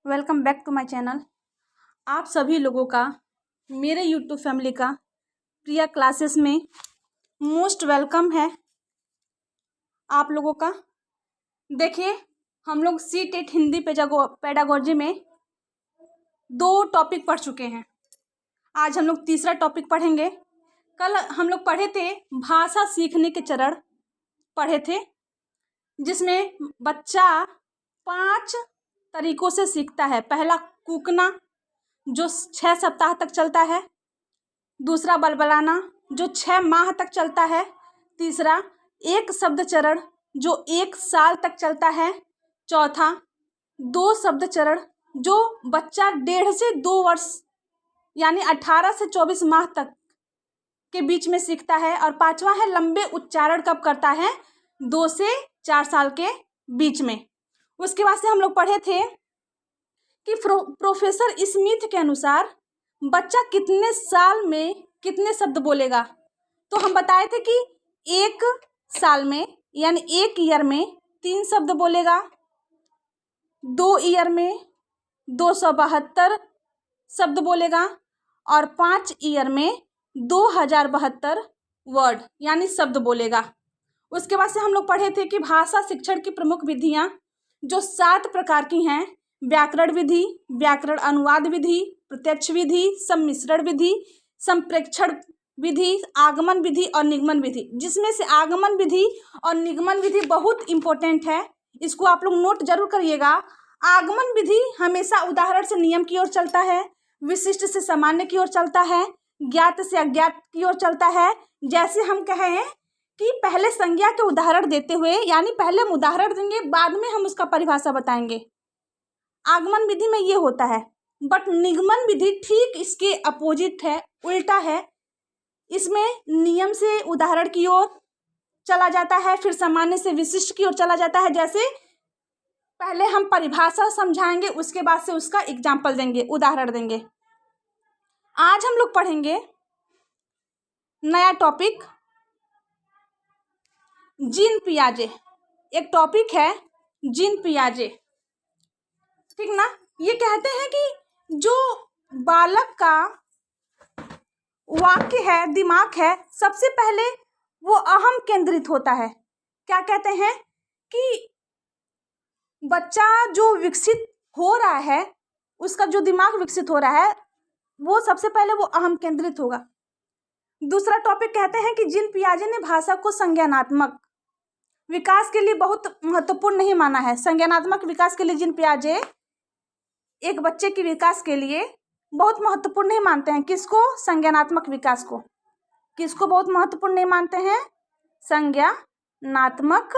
Welcome back to my channel. आप सभी लोगों का मेरे यूट्यूब फैमिली का प्रिया क्लासेस में मोस्ट वेलकम है। आप लोगों का देखिए, हम लोग सी-टेट हिंदी पेडागोजी में 2 टॉपिक पढ़ चुके हैं। आज हम लोग तीसरा टॉपिक पढ़ेंगे। कल हम लोग पढ़े थे भाषा सीखने के चरण पढ़े थे, जिसमें बच्चा 5 तरीकों से सीखता है। पहला कूकना, जो 6 सप्ताह तक चलता है। दूसरा बलबलाना, जो 6 माह तक चलता है। तीसरा एक शब्द चरण, जो 1 साल तक चलता है। चौथा 2 शब्द चरण, जो बच्चा 1.5 से 2 वर्ष यानी 18 से 24 माह तक के बीच में सीखता है। और 5वां है लंबे उच्चारण, कब करता है? 2 से 4 साल के बीच में। उसके बाद से हम लोग पढ़े थे कि प्रोफेसर स्मिथ के अनुसार बच्चा कितने साल में कितने शब्द बोलेगा। तो हम बताए थे कि 1 साल में यानी 1 ईयर में 3 शब्द बोलेगा, 2 ईयर में 272 शब्द बोलेगा और 5 ईयर में 2072 वर्ड यानी शब्द बोलेगा। उसके बाद से हम लोग पढ़े थे कि भाषा शिक्षण की प्रमुख विधियां जो 7 प्रकार की हैं: व्याकरण विधि, व्याकरण अनुवाद विधि, प्रत्यक्ष विधि, सम्मिश्रण विधि, संप्रेक्षण विधि, आगमन विधि और निगमन विधि। जिसमें से आगमन विधि और निगमन विधि बहुत इंपॉर्टेंट है, इसको आप लोग नोट जरूर करिएगा। आगमन विधि हमेशा उदाहरण से नियम की ओर चलता है, विशिष्ट से सामान्य की ओर चलता है, ज्ञात से अज्ञात की ओर चलता है। जैसे हम कहें कि पहले संज्ञा के उदाहरण देते हुए, यानी पहले हम उदाहरण देंगे, बाद में हम उसका परिभाषा बताएंगे। आगमन विधि में ये होता है। बट निगमन विधि ठीक इसके अपोजिट है, उल्टा है। इसमें नियम से उदाहरण की ओर चला जाता है, फिर सामान्य से विशिष्ट की ओर चला जाता है। जैसे पहले हम परिभाषा समझाएंगे, उसके बाद से उसका एग्जाम्पल देंगे, उदाहरण देंगे। आज हम लोग पढ़ेंगे नया टॉपिक, जीन पियाजे। एक टॉपिक है जीन पियाजे, ठीक ना। ये कहते हैं कि जो बालक का वाक्य है, दिमाग है, सबसे पहले वो अहम केंद्रित होता है। क्या कहते हैं कि बच्चा जो विकसित हो रहा है, उसका जो दिमाग विकसित हो रहा है, वो सबसे पहले वो अहम केंद्रित होगा। दूसरा टॉपिक कहते हैं कि जीन पियाजे ने भाषा को संज्ञानात्मक विकास के लिए बहुत महत्वपूर्ण नहीं माना है। संज्ञानात्मक विकास के लिए जीन पियाजे एक बच्चे के विकास के लिए बहुत महत्वपूर्ण नहीं मानते हैं। किसको? संज्ञानात्मक विकास को। किसको बहुत महत्वपूर्ण नहीं मानते हैं? संज्ञानात्मक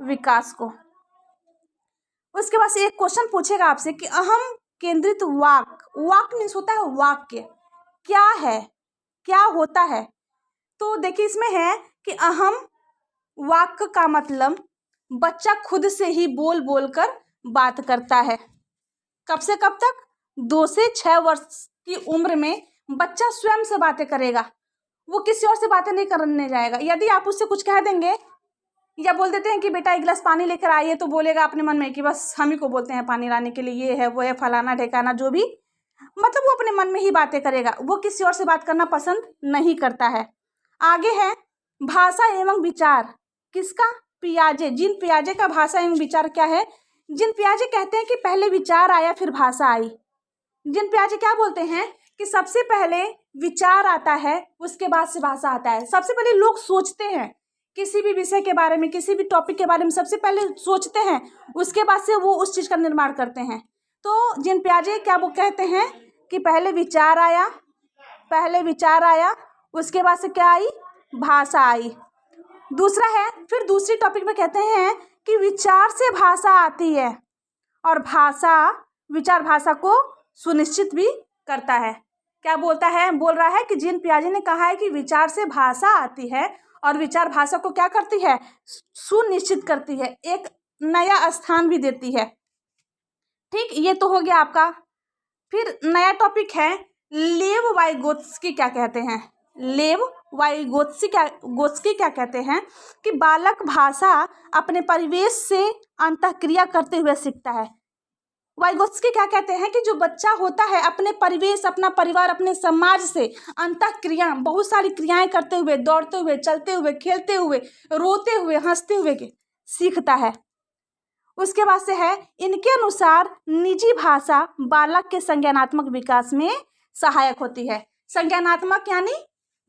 विकास को। उसके बाद से एक क्वेश्चन पूछेगा आपसे कि अहम केंद्रित वाक मीन्स होता है वाक्य, क्या है, क्या होता है। तो देखिए, इसमें है कि अहम वाक्य का मतलब बच्चा खुद से ही बोल बोल कर बात करता है। कब से कब तक? 2 से 6 वर्ष की उम्र में बच्चा स्वयं से बातें करेगा, वो किसी और से बातें नहीं करने जाएगा। यदि आप उससे कुछ कह देंगे या बोल देते हैं कि बेटा 1 गिलास पानी लेकर आइए, तो बोलेगा अपने मन में कि बस हम ही को बोलते हैं पानी लाने के लिए, ये है वो है, फलाना ढेकाना, जो भी, मतलब वो अपने मन में ही बातें करेगा, वो किसी और से बात करना पसंद नहीं करता है। आगे है भाषा एवं विचार। किसका? पियाजे। जीन पियाजे का भाषा एवं विचार क्या है? जीन पियाजे कहते हैं कि पहले विचार आया फिर भाषा आई। जीन पियाजे क्या बोलते हैं कि सबसे पहले विचार आता है, उसके बाद से भाषा आता है। सबसे पहले लोग सोचते हैं किसी भी विषय के बारे में, किसी भी टॉपिक के बारे में, सबसे पहले सोचते हैं, उसके बाद से वो उस चीज़ का निर्माण करते हैं। तो जीन पियाजे क्या वो कहते हैं कि पहले विचार आया, उसके बाद से क्या आई? भाषा आई। दूसरा है, फिर दूसरी टॉपिक में कहते हैं कि विचार से भाषा आती है और विचार भाषा को सुनिश्चित भी करता है। क्या बोलता है? बोल रहा है कि जीन पियाजे ने कहा है कि विचार से भाषा आती है और विचार भाषा को क्या करती है? सुनिश्चित करती है, एक नया स्थान भी देती है। ठीक, ये तो हो गया आपका। फिर नया टॉपिक है लेव वाइगोत्स्की क्या कहते हैं? लेव वाइगोत्स्की क्या कहते हैं कि बालक भाषा अपने परिवेश से अंतःक्रिया करते हुए सीखता है। वाइगोत्स्की क्या कहते हैं कि जो बच्चा होता है अपने परिवेश, अपना परिवार, अपने समाज से अंतःक्रिया, बहुत सारी क्रियाएं करते हुए, दौड़ते हुए, चलते हुए, खेलते हुए, रोते हुए, हंसते हुए सीखता है। उसके बाद से है, इनके अनुसार निजी भाषा बालक के संज्ञानात्मक विकास में सहायक होती है। संज्ञानात्मक यानी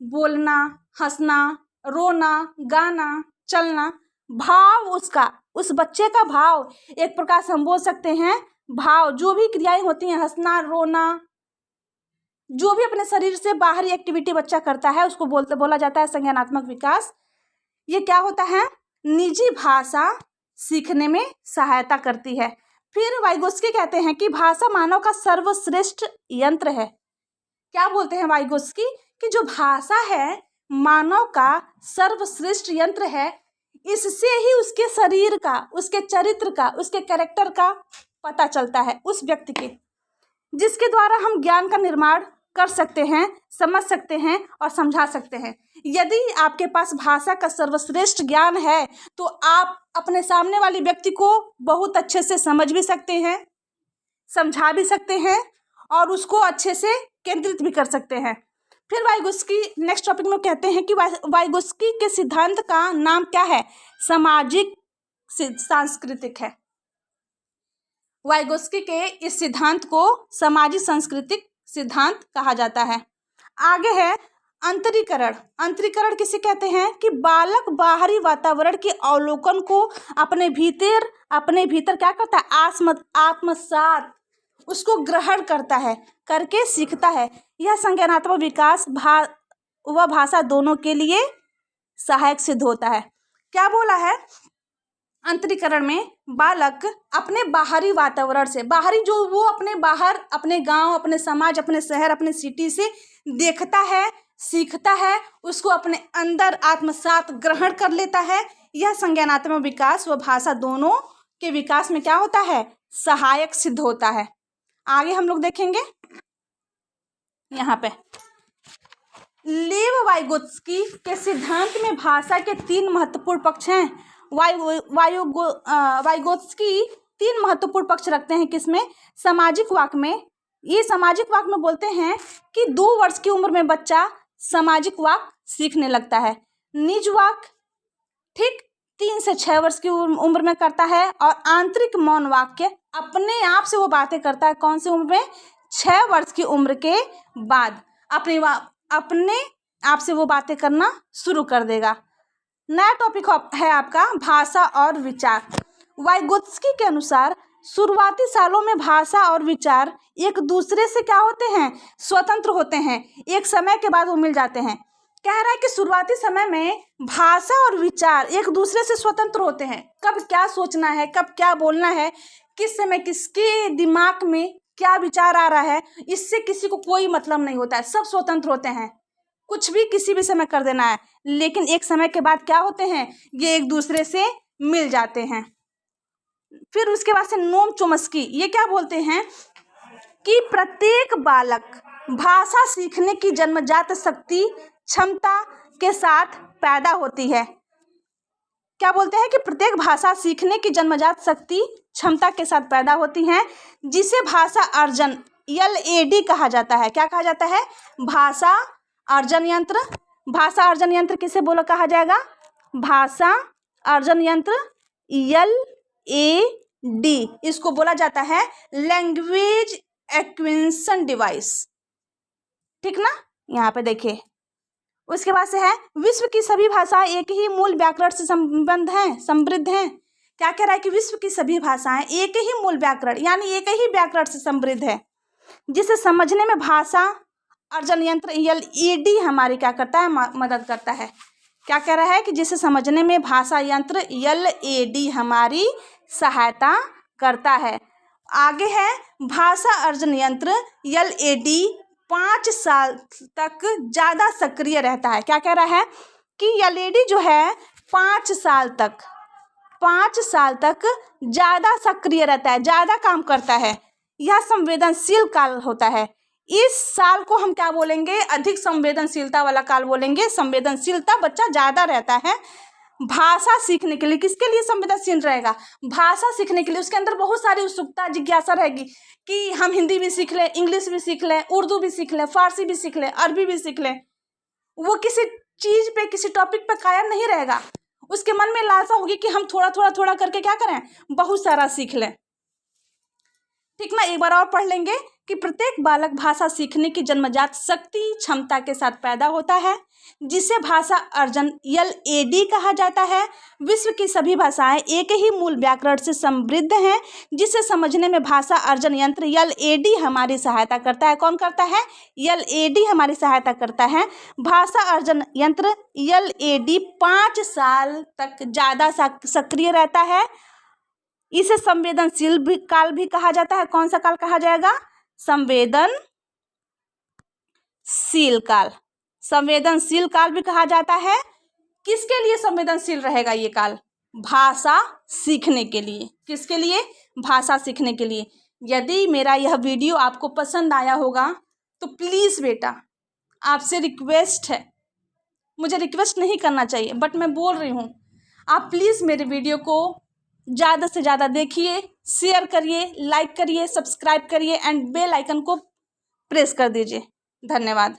बोलना, हंसना, रोना, गाना, चलना, भाव, उसका, उस बच्चे का भाव, एक प्रकार से हम बोल सकते हैं भाव, जो भी क्रियाएं होती हैं, हंसना, रोना, जो भी अपने शरीर से बाहरी एक्टिविटी बच्चा करता है उसको बोला जाता है संज्ञानात्मक विकास। ये क्या होता है, निजी भाषा सीखने में सहायता करती है। फिर वाइगोत्स्की कहते हैं कि भाषा मानव का सर्वश्रेष्ठ यंत्र है। क्या बोलते हैं वाइगोत्स्की कि जो भाषा है मानव का सर्वश्रेष्ठ यंत्र है, इससे ही उसके शरीर का, उसके चरित्र का, उसके कैरेक्टर का पता चलता है उस व्यक्ति के, जिसके द्वारा हम ज्ञान का निर्माण कर सकते हैं, समझ सकते हैं और समझा सकते हैं। यदि आपके पास भाषा का सर्वश्रेष्ठ ज्ञान है तो आप अपने सामने वाले व्यक्ति को बहुत अच्छे से समझ भी सकते हैं, समझा भी सकते हैं और उसको अच्छे से केंद्रित भी कर सकते हैं। फिर वाइगोत्स्की नेक्स्ट टॉपिक में कहते हैं कि वाइगोत्स्की के सिद्धांत का नाम क्या है, सामाजिक सांस्कृतिक है। वाइगोत्स्की के इस सिद्धांत को सामाजिक सांस्कृतिक सिद्धांत कहा जाता है। आगे है अंतरीकरण। अंतरीकरण किसे कहते हैं कि बालक बाहरी वातावरण के अवलोकन को अपने भीतर क्या करता है, आत्मसात, उसको ग्रहण करता है, करके सीखता है। यह संज्ञानात्मक विकास व भाषा दोनों के लिए सहायक सिद्ध होता है। क्या बोला है, अंतरीकरण में बालक अपने बाहरी वातावरण से, बाहरी जो वो अपने बाहर, अपने गांव, अपने समाज, अपने शहर, अपने सिटी से देखता है, सीखता है, उसको अपने अंदर आत्मसात ग्रहण कर लेता है। यह संज्ञानात्मक विकास व भाषा दोनों के विकास में क्या होता है, सहायक सिद्ध होता है। आगे हम लोग देखेंगे यहाँ पे लेव वाइगोत्स्की के सिद्धांत में भाषा के 3 महत्वपूर्ण पक्ष हैं। वाइगोत्स्की 3 महत्वपूर्ण पक्ष रखते हैं किसमें, सामाजिक वाक में। ये सामाजिक वाक में बोलते हैं कि 2 वर्ष की उम्र में बच्चा सामाजिक वाक सीखने लगता है। निज वाक ठीक 3 से 6 वर्ष की उम्र में करता है और आंतरिक मौन वाक्य अपने आप से वो बातें करता है। कौन सी उम्र में, 6 वर्ष की उम्र के बाद अपने आप से वो बातें करना शुरू कर देगा। नया टॉपिक है आपका भाषा और विचार। वाइगोत्स्की के अनुसार शुरुआती सालों में भाषा और विचार एक दूसरे से क्या होते हैं, स्वतंत्र होते हैं, एक समय के बाद वो मिल जाते हैं। कह रहा है कि शुरुआती समय में भाषा और विचार एक दूसरे से स्वतंत्र होते हैं। कब क्या सोचना है, कब क्या बोलना है, किस समय किसके दिमाग में क्या विचार आ रहा है, इससे किसी को कोई मतलब नहीं होता है, सब स्वतंत्र होते हैं, कुछ भी किसी भी समय कर देना है। लेकिन एक समय के बाद क्या होते हैं, ये एक दूसरे से मिल जाते हैं। फिर उसके बाद से नोम चोम्स्की ये क्या बोलते हैं कि प्रत्येक बालक भाषा सीखने की जन्मजात शक्ति क्षमता के साथ पैदा होती है। क्या बोलते हैं कि प्रत्येक भाषा सीखने की जन्मजात शक्ति क्षमता के साथ पैदा होती है, जिसे भाषा अर्जन LAD कहा जाता है। क्या कहा जाता है, भाषा अर्जन यंत्र। भाषा अर्जन यंत्र किसे कहा जाएगा, भाषा अर्जन यंत्र LAD, इसको बोला जाता है लैंग्वेज एक्विजिशन डिवाइस। ठीक ना, यहाँ पे देखिए। उसके बाद से है विश्व की सभी भाषाएं एक ही मूल व्याकरण से समृद्ध हैं। क्या कह रहा है कि विश्व की सभी भाषाएं एक ही मूल व्याकरण यानी एक ही व्याकरण से समृद्ध है, जिसे समझने में भाषा अर्जन यंत्र LAD हमारी क्या करता है, मदद करता है। क्या कह रहा है कि जिसे समझने में भाषा यंत्र LAD हमारी सहायता करता है। आगे है भाषा अर्जन यंत्र LAD 5 साल तक ज़्यादा सक्रिय रहता है। क्या कह रहा है कि LAD जो है 5 साल तक ज़्यादा सक्रिय रहता है, ज़्यादा काम करता है। यह संवेदनशील काल होता है। इस साल को हम क्या बोलेंगे, अधिक संवेदनशीलता वाला काल बोलेंगे। संवेदनशीलता बच्चा ज़्यादा रहता है भाषा सीखने के लिए, किसके लिए संवेदनशील रहेगा? भाषा सीखने के लिए। उसके अंदर बहुत सारी उत्सुकता जिज्ञासा रहेगी कि हम हिंदी भी सीख लें, इंग्लिश भी सीख लें, उर्दू भी सीख लें, फारसी भी सीख लें, अरबी भी सीख लें। वो किसी चीज पे, किसी टॉपिक पे कायम नहीं रहेगा। उसके मन में लालसा होगी कि हम थोड़ा थोड़ा थोड़ा करके क्या करें, बहुत सारा सीख लें। ठीक ना? एक बार और पढ़ लेंगे कि प्रत्येक बालक भाषा सीखने की जन्मजात शक्ति क्षमता के साथ पैदा होता है, जिसे भाषा अर्जन LAD कहा जाता है। विश्व की सभी भाषाएं एक ही मूल व्याकरण से समृद्ध हैं, जिसे समझने में भाषा अर्जन यंत्र LAD हमारी सहायता करता है। कौन करता है? LAD हमारी सहायता करता है। भाषा अर्जन यंत्र LAD 5 साल तक ज़्यादा सक्रिय रहता है। इसे संवेदनशील भी काल भी कहा जाता है। कौन सा काल कहा जाएगा? संवेदनशील काल। संवेदनशील काल भी कहा जाता है। किसके लिए संवेदनशील रहेगा ये काल? भाषा सीखने के लिए। किसके लिए? भाषा सीखने के लिए। यदि मेरा यह वीडियो आपको पसंद आया होगा तो प्लीज़ बेटा, आपसे रिक्वेस्ट है, मुझे रिक्वेस्ट नहीं करना चाहिए बट मैं बोल रही हूँ, आप प्लीज़ मेरे वीडियो को ज़्यादा से ज़्यादा देखिए, शेयर करिए, लाइक करिए, सब्सक्राइब करिए एंड बेल आइकन को प्रेस कर दीजिए। धन्यवाद।